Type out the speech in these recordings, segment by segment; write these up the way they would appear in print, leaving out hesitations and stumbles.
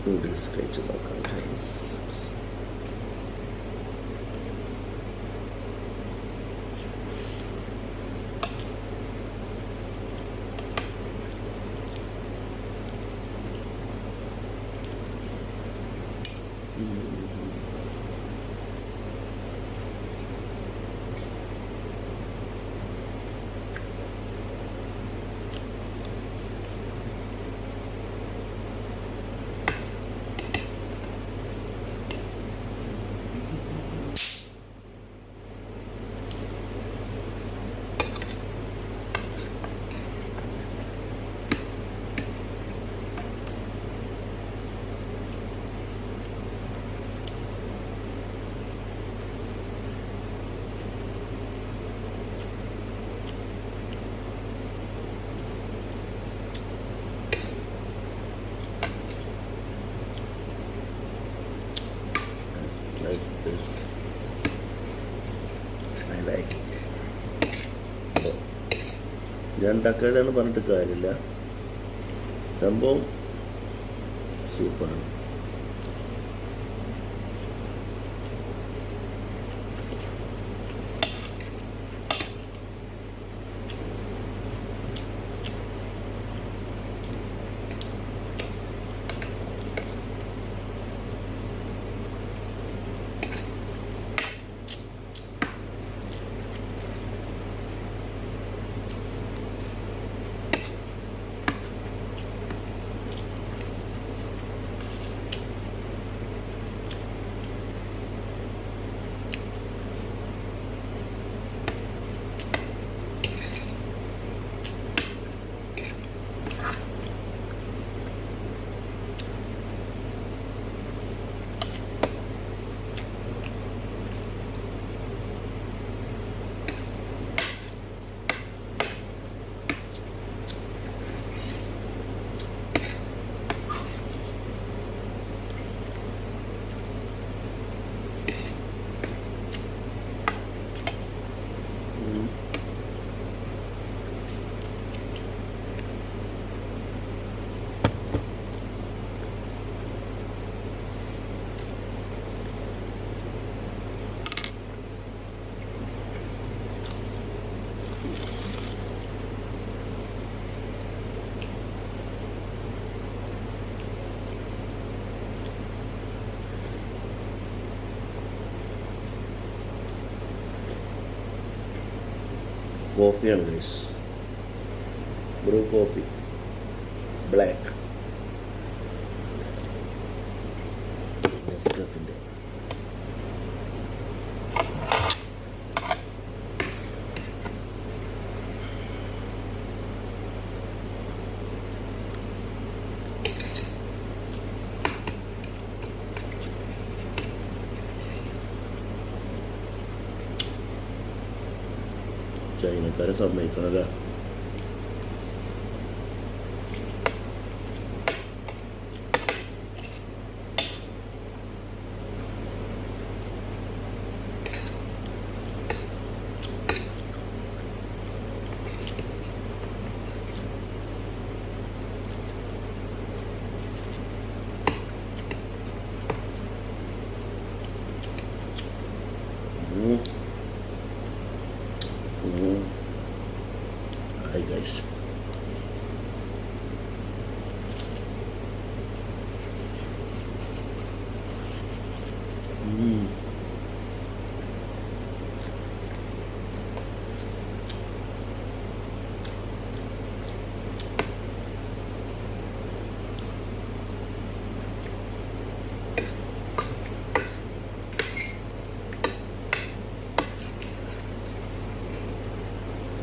Noodles കഴിച്ച് നോക്കാം guys. Like this. I like it. ഞാൻ ഉണ്ടാക്കാതാണ് പറഞ്ഞിട്ട് കാര്യമില്ല, സംഭവം സൂപ്പറാണ്. കോഫിയാണ് ഗൈസ്, ബ്രൂ കോഫി ബ്ലാക്ക് നെസ്കഫിൻ്റെ. ചൈനക്കാരെ സമ്മതിക്കണല്ലേ. Hi guys.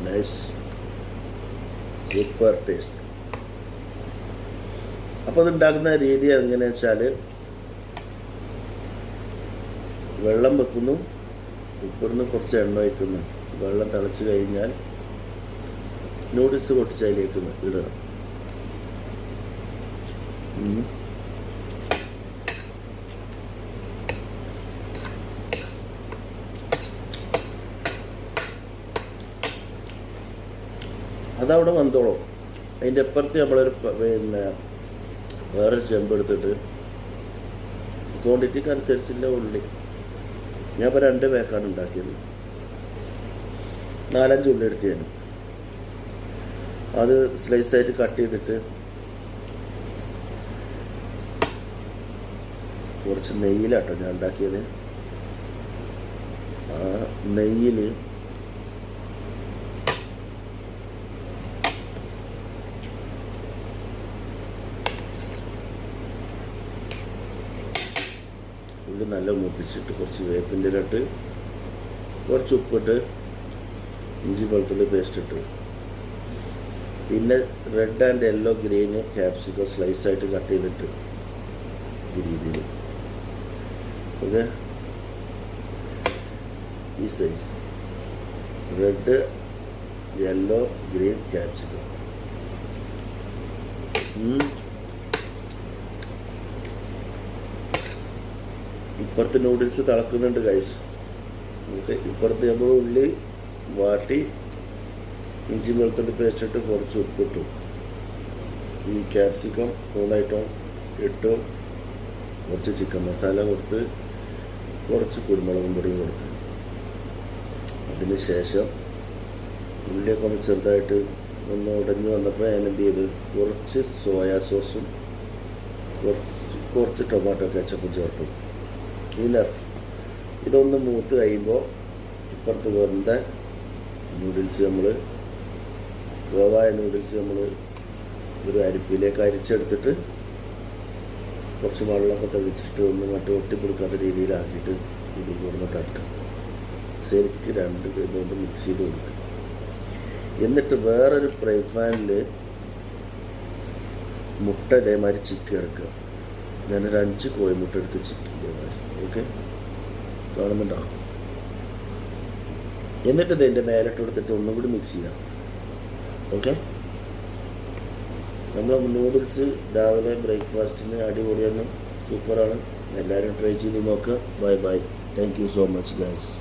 Nice. Super taste. അപ്പോൾ അതുണ്ടാക്കുന്ന രീതി എങ്ങനെയാണെന്ന് വെച്ചാൽ, വെള്ളം വെക്കുന്നു, കുക്കറിന് കുറച്ച് എണ്ണ വയ്ക്കുന്നു, വെള്ളം തിളച്ച് കഴിഞ്ഞാൽ നൂഡിൽസ് പൊട്ടിച്ച് അതിലേക്ക് ഇടുക. അതവിടെ വന്നോളും. അതിൻ്റെ അപ്പുറത്ത് നമ്മളൊരു വേറൊരു ചെമ്പെടുത്തിട്ട് ക്വാണ്ടിറ്റിക്ക് അനുസരിച്ചുള്ള ഉള്ളി. ഞാൻ ഇപ്പോൾ 2 പാക്കാണ് ഉണ്ടാക്കിയത്. 4-5 ഉള്ളി എടുത്ത് ഞാൻ അത് സ്ലൈസായിട്ട് കട്ട് ചെയ്തിട്ട് കുറച്ച് നെയ്യിലാട്ടോ ഞാൻ ഉണ്ടാക്കിയത്. ആ നെയ്യിൽ ഉള്ളി നല്ല മൂപ്പിച്ചിട്ട് കുറച്ച് വേപ്പിൻ്റെ ഇലട്ട് കുറച്ച് ഉപ്പിട്ട് ഇഞ്ചി വെളുത്തുള്ളി പേസ്റ്റ് ഇട്ട് പിന്നെ red and yellow green capsicum സ്ലൈസായിട്ട് കട്ട് ചെയ്തിട്ട് ഈ രീതിയിൽ ഓക്കെ. ഈ size red yellow green capsicum. ഇപ്പുറത്ത് നൂഡിൽസ് തിളക്കുന്നുണ്ട് ഗൈസ്. ഓക്കെ, ഇപ്പുറത്ത് നമ്മൾ ഉള്ളി വാട്ടി ഇഞ്ചി വെളുത്തുള്ളി പേസ്റ്റ് ഇട്ട് കുറച്ച് ഉപ്പിട്ടു. ഈ ക്യാപ്സിക്കം 3 ഐറ്റം ഇട്ടു. കുറച്ച് ചിക്കൻ മസാല കൊടുത്ത് കുറച്ച് കുരുമുളകും പൊടിയും കൊടുത്ത് അതിന് ശേഷം ഉള്ളിയൊക്കെ ഒന്ന് ചെറുതായിട്ട് ഒന്ന് ഉടഞ്ഞ് വന്നപ്പോൾ ഞാൻ എന്ത് ചെയ്ത് കുറച്ച് സോയാ സോസും കുറച്ച് ടൊമാറ്റോ കെച്ചപ്പും ചേർത്തു. ഇനഫ്. ഇതൊന്ന് മൂത്ത് കഴിയുമ്പോൾ ഇപ്പുറത്ത് വെന്ത നൂഡിൽസ് വേവായ നൂഡിൽസ് നമ്മൾ ഒരു അരിപ്പിലേക്ക് അരിച്ചെടുത്തിട്ട് കുറച്ച് വെള്ളമൊക്കെ തെളിച്ചിട്ട് ഒന്ന് മറ്റ് ഒട്ടിപ്പിടിക്കാത്ത രീതിയിലാക്കിയിട്ട് ഇതിൽ കൊടുന്ന് തട്ടും. ശരിക്ക് 2 കൈകൊണ്ട് മിക്സ് ചെയ്ത് കൊടുക്കുക. എന്നിട്ട് വേറൊരു ഫ്രൈ പാനിൽ മുട്ട ഇതേമാതിരി ചിക്കി എടുക്കുക. ഞാനൊരു 5 കോഴിമുട്ട എടുത്ത് ചിക്കി ഇതേമാതിരി. ഓക്കെ, കാണുന്നുണ്ടോ? എന്നിട്ട് ഇതിൻ്റെ മേലിട്ട് കൊടുത്തിട്ട് ഒന്നും കൂടി മിക്സ് ചെയ്യാം. ഓക്കെ, നമ്മൾ നൂഡിൽസ് രാവിലെ ബ്രേക്ക്ഫാസ്റ്റിന് അടിപൊളിയാണ്, സൂപ്പറാണ്. എല്ലാവരും ട്രൈ ചെയ്ത് നോക്കുക. Bye bye. Thank you so much guys.